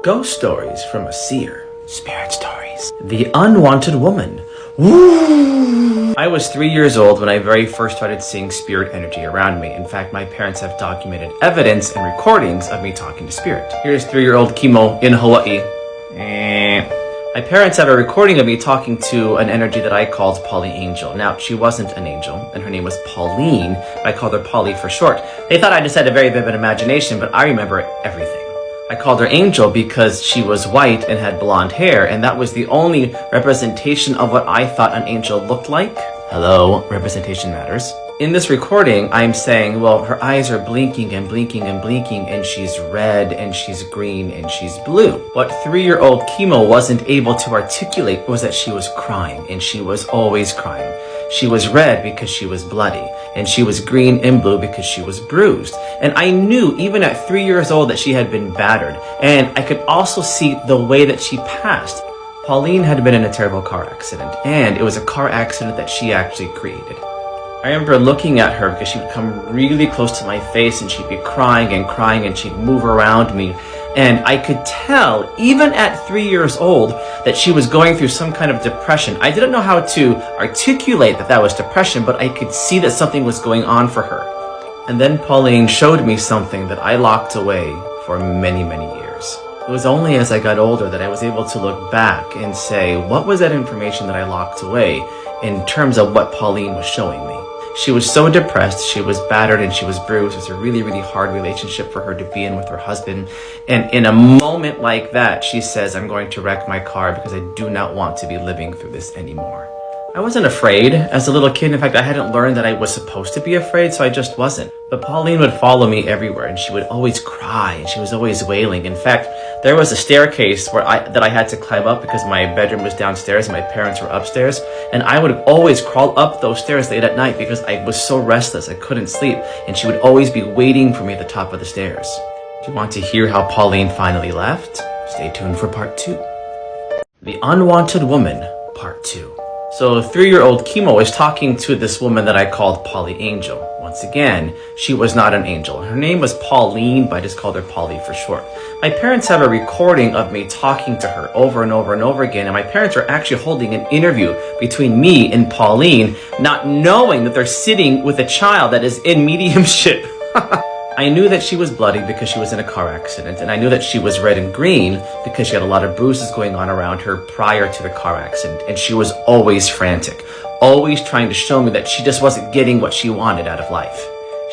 Ghost stories from a seer. Spirit stories. The unwanted woman. Woo! I was 3 years old when I very first started seeing spirit energy around me. In fact, my parents have documented evidence and recordings of me talking to spirit. Here's 3-year-old Kimo in Hawaii. My parents have a recording of me talking to an energy that I called Polly Angel. Now, she wasn't an angel, and her name was Pauline, but I called her Polly for short. They thought I just had a very vivid imagination, but I remember everything. I called her Angel because she was white and had blonde hair, and that was the only representation of what I thought an angel looked like. Hello, representation matters. In this recording, I'm saying, well, her eyes are blinking and blinking and blinking, and she's red and she's green and she's blue. What 3-year-old Kimo wasn't able to articulate was that she was crying, and she was always crying. She was red because she was bloody, and she was green and blue because she was bruised. And I knew even at 3 years old that she had been battered, and I could also see the way that she passed. Pauline had been in a terrible car accident, and it was a car accident that she actually created. I remember looking at her because she would come really close to my face and she'd be crying and crying and she'd move around me. And I could tell, even at 3 years old, that she was going through some kind of depression. I didn't know how to articulate that was depression, but I could see that something was going on for her. And then Pauline showed me something that I locked away for many, many years. It was only as I got older that I was able to look back and say, what was that information that I locked away in terms of what Pauline was showing me? She was so depressed, she was battered and she was bruised. It was a really, really hard relationship for her to be in with her husband. And in a moment like that, she says, I'm going to wreck my car because I do not want to be living through this anymore. I wasn't afraid as a little kid. In fact, I hadn't learned that I was supposed to be afraid, so I just wasn't. But Pauline would follow me everywhere, and she would always cry, and she was always wailing. In fact, there was a staircase that I had to climb up because my bedroom was downstairs and my parents were upstairs. And I would always crawl up those stairs late at night because I was so restless, I couldn't sleep. And she would always be waiting for me at the top of the stairs. Do you want to hear how Pauline finally left? Stay tuned for part 2. The Unwanted Woman, part 2. So 3-year-old Kimo is talking to this woman that I called Polly Angel. Once again, she was not an angel. Her name was Pauline, but I just called her Polly for short. My parents have a recording of me talking to her over and over and over again, and my parents are actually holding an interview between me and Pauline, not knowing that they're sitting with a child that is in mediumship. I knew that she was bloody because she was in a car accident, and I knew that she was red and green because she had a lot of bruises going on around her prior to the car accident, and she was always frantic, always trying to show me that she just wasn't getting what she wanted out of life.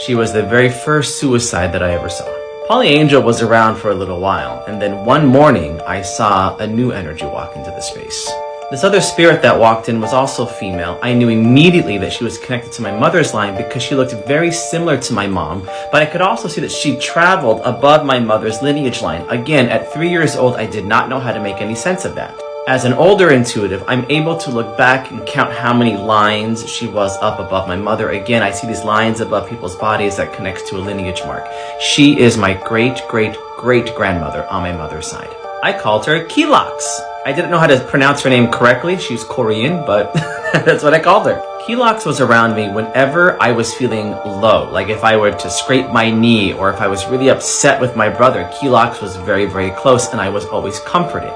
She was the very first suicide that I ever saw. Polly Angel was around for a little while, and then one morning I saw a new energy walk into the space. This other spirit that walked in was also female. I knew immediately that she was connected to my mother's line because she looked very similar to my mom, but I could also see that she traveled above my mother's lineage line. Again, at 3 years old, I did not know how to make any sense of that. As an older intuitive, I'm able to look back and count how many lines she was up above my mother. Again, I see these lines above people's bodies that connects to a lineage mark. She is my great-great-great-grandmother on my mother's side. I called her Kilox. I didn't know how to pronounce her name correctly. She's Korean, but that's what I called her. Kilox was around me whenever I was feeling low. Like if I were to scrape my knee or if I was really upset with my brother, Kilox was very, very close, and I was always comforted.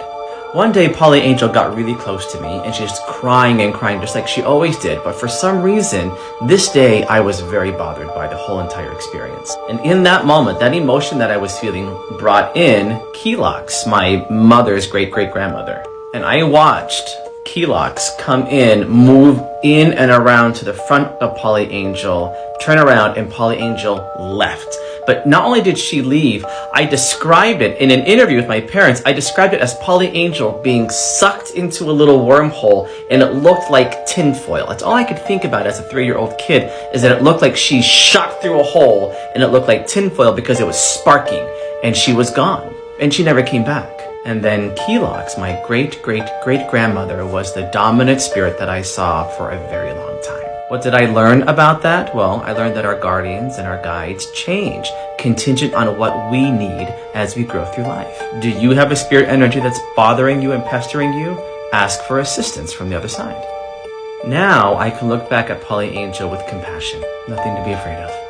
One day, Polly Angel got really close to me, and she was crying and crying just like she always did. But for some reason, this day, I was very bothered by the whole entire experience. And in that moment, that emotion that I was feeling brought in Kilox, my mother's great-great-grandmother. And I watched Kilox come in, move in and around to the front of Polly Angel, turn around, and Polly Angel left. But not only did she leave, I described it in an interview with my parents. I described it as Polly Angel being sucked into a little wormhole, and it looked like tinfoil. That's all I could think about as a 3-year-old kid, is that it looked like she shot through a hole, and it looked like tinfoil because it was sparking, and she was gone, and she never came back. And then Kilox, my great-great-great-grandmother, was the dominant spirit that I saw for a very long time. What did I learn about that? Well, I learned that our guardians and our guides change, contingent on what we need as we grow through life. Do you have a spirit energy that's bothering you and pestering you? Ask for assistance from the other side. Now I can look back at Polly Angel with compassion. Nothing to be afraid of.